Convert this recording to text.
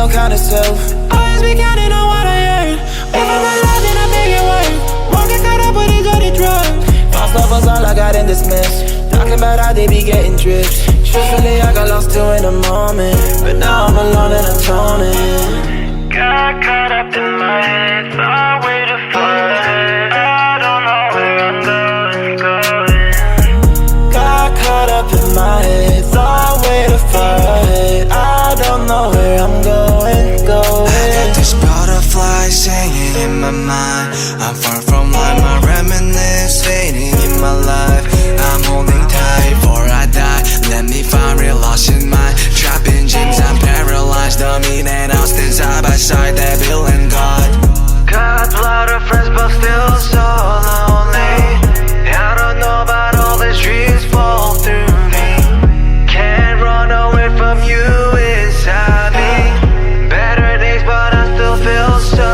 don't count itself. Always be counting on what I earn. If I'm alive, then I make it work. Won't get caught up with these dirty drugs. False love was all I got in dismissed. Talking about how they be getting drips. Truthfully, I got lost too in the moment, but now I'm alone and atoning. Got caught up in my head, far way to far ahead. I don't know where I'm going. Got caught up in my head, thought way too far ahead. I don't know where I'm going. I got this butterfly singing in my mind. I'm far from life, my reminiscence fading in my life. I'm holding tight before I die. Let me find real lost in mind. Trapped in dreams, I'm paralyzed. The mean and out stand side by side, that Bill and God. Got a lot of friends but still so lonely. I don't know about all these dreams fall through me. Can't run away from you inside me. Better days but I still feel so